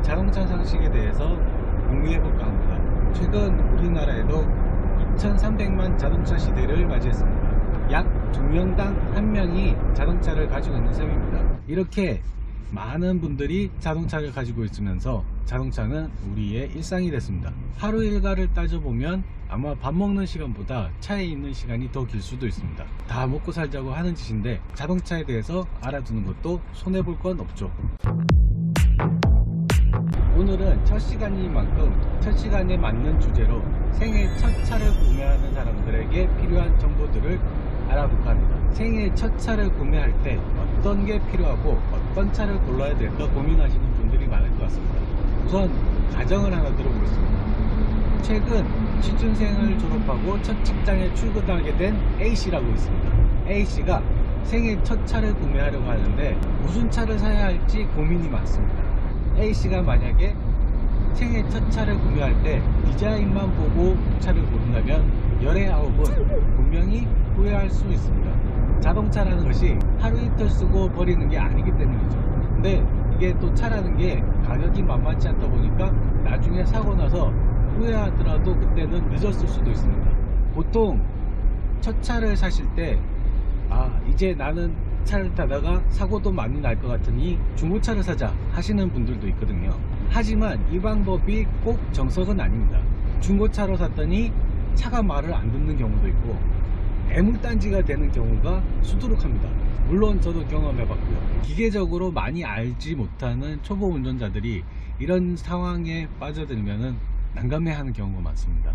자동차 상식에 대해서 공유해볼까 합니다. 최근 우리나라에도 2300만 자동차 시대를 맞이했습니다. 약 2명당 1명이 자동차를 가지고 있는 셈입니다. 이렇게 많은 분들이 자동차를 가지고 있으면서 자동차는 우리의 일상이 됐습니다. 하루 일과를 따져보면 아마 밥 먹는 시간보다 차에 있는 시간이 더 길 수도 있습니다. 다 먹고 살자고 하는 짓인데 자동차에 대해서 알아두는 것도 손해볼 건 없죠. 오늘은 첫 시간인 만큼 첫 시간에 맞는 주제로 생애 첫 차를 구매하는 사람들에게 필요한 정보들을 알아볼까 합니다. 생애 첫 차를 구매할 때 어떤 게 필요하고 어떤 차를 골라야 될까 고민하시는 분들이 많을 것 같습니다. 우선 가정을 하나 들어보겠습니다. 최근 취준생을 졸업하고 첫 직장에 출근하게 된 A씨라고 있습니다. A씨가 생애 첫 차를 구매하려고 하는데 무슨 차를 사야 할지 고민이 많습니다. A씨가 만약에 생애 첫 차를 구매할 때 디자인만 보고 차를 고른다면 열의 9은 분명히 후회할 수 있습니다. 자동차라는 것이 하루 이틀 쓰고 버리는 게 아니기 때문이죠. 근데 이게 또 차라는 게 가격이 만만치 않다 보니까 나중에 사고 나서 후회하더라도 그때는 늦었을 수도 있습니다. 보통 첫 차를 사실 때 이제 나는 차를 타다가 사고도 많이 날 것 같으니 중고차를 사자 하시는 분들도 있거든요. 하지만 이 방법이 꼭 정석은 아닙니다. 중고차로 샀더니 차가 말을 안 듣는 경우도 있고 애물단지가 되는 경우가 수두룩합니다. 물론 저도 경험해봤고요. 기계적으로 많이 알지 못하는 초보 운전자들이 이런 상황에 빠져들면은 난감해하는 경우가 많습니다.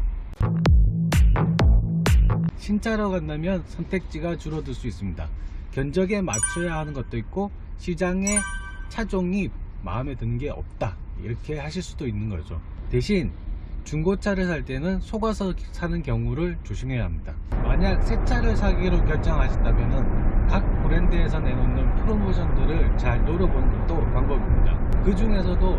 신차로 간다면 선택지가 줄어들 수 있습니다. 견적에 맞춰야 하는 것도 있고 시장에 차종이 마음에 드는 게 없다 이렇게 하실 수도 있는 거죠. 대신 중고차를 살 때는 속아서 사는 경우를 조심해야 합니다. 만약 새 차를 사기로 결정하셨다면 각 브랜드에서 내놓는 프로모션들을 잘 노려보는 것도 방법입니다. 그 중에서도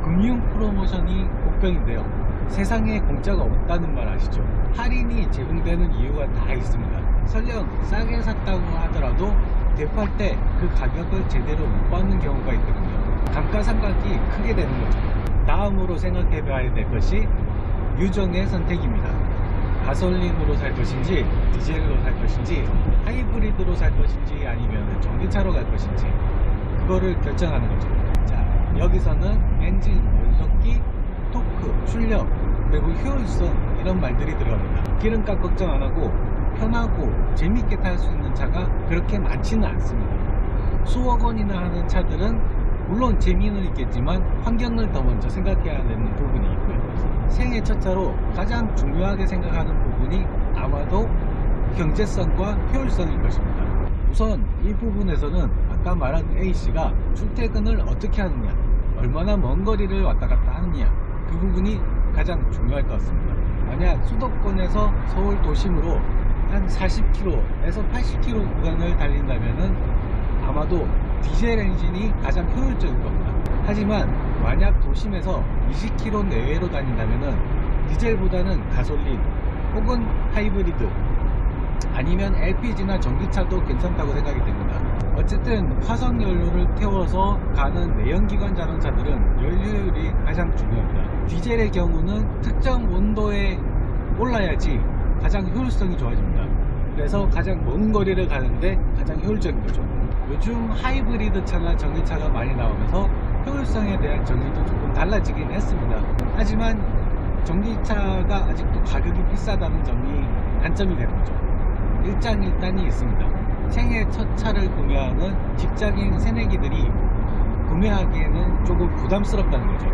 금융 프로모션이 복병인데요. 세상에 공짜가 없다는 말 아시죠? 할인이 제공되는 이유가 다 있습니다. 설령 싸게 샀다고 하더라도 대파할 때 그 가격을 제대로 못 받는 경우가 있거든요. 감가상각이 크게 되는 거죠. 다음으로 생각해 봐야 될 것이 유정의 선택입니다. 가솔린으로 살 것인지 디젤로 살 것인지 하이브리드로 살 것인지 아니면 전기차로 갈 것인지 그거를 결정하는 거죠. 자, 여기서는 엔진, 연속기, 토크, 출력, 그리고 효율성 이런 말들이 들어갑니다. 기름값 걱정 안 하고 편하고 재밌게 탈 수 있는 차가 그렇게 많지는 않습니다. 수억 원이나 하는 차들은 물론 재미는 있겠지만 환경을 더 먼저 생각해야 되는 부분이 있고요. 생애 첫 차로 가장 중요하게 생각하는 부분이 아마도 경제성과 효율성일 것입니다. 우선 이 부분에서는 아까 말한 A씨가 출퇴근을 어떻게 하느냐, 얼마나 먼 거리를 왔다 갔다 하느냐 그 부분이 가장 중요할 것 같습니다. 만약 수도권에서 서울 도심으로 한 40km에서 80km 구간을 달린다면은 아마도 디젤 엔진이 가장 효율적일 겁니다. 하지만 만약 도심에서 20km 내외로 다닌다면은 디젤보다는 가솔린 혹은 하이브리드 아니면 LPG나 전기차도 괜찮다고 생각이 됩니다. 어쨌든 화석연료를 태워서 가는 내연기관 자동차들은 연료율이 가장 중요합니다. 디젤의 경우는 특정 온도에 올라야지 가장 효율성이 좋아집니다. 그래서 가장 먼 거리를 가는데 가장 효율적인 거죠. 요즘 하이브리드 차나 전기차가 많이 나오면서 효율성에 대한 정의도 조금 달라지긴 했습니다. 하지만 전기차가 아직도 가격이 비싸다는 점이 단점이 되는 거죠. 일장일단이 있습니다. 생애 첫 차를 구매하는 직장인 새내기들이 구매하기에는 조금 부담스럽다는 거죠.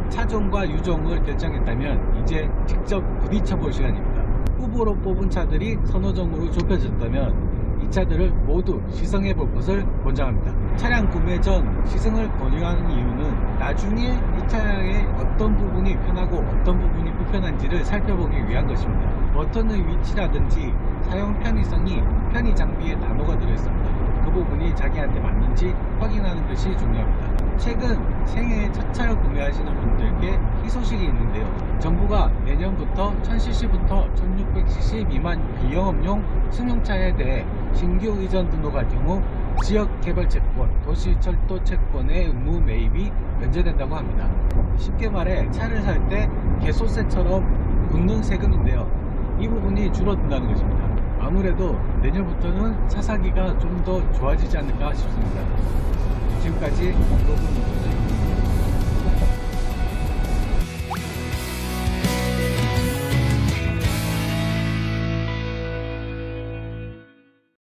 차종과 유종을 결정했다면 이제 직접 부딪혀 볼 시간입니다. 후보로 뽑은 차들이 선호종으로 좁혀졌다면 이 차들을 모두 시승해 볼 것을 권장합니다. 차량 구매 전 시승을 권유하는 이유는 나중에 이 차의 어떤 부분이 편하고 어떤 부분이 불편한지를 살펴보기 위한 것입니다. 버튼의 위치라든지 사용 편의성이 편의 장비에 단호가 들어있습니다. 그 부분이 자기한테 맞는지 확인하는 것이 중요합니다. 최근 생애 첫 차 구매하시는 분들께 희소식이 있는데요. 정부가 내년부터 1000cc부터 1600cc 미만 비영업용 승용차에 대해 신규 이전 등록할 경우 지역개발 채권, 도시철도 채권의 의무 매입이 면제된다고 합니다. 쉽게 말해 차를 살 때 개소세처럼 붙는 세금인데요. 이 부분이 줄어든다는 것입니다. 아무래도 내년부터는 차 사기가 좀 더 좋아지지 않을까 싶습니다. 지금까지 로브입니다.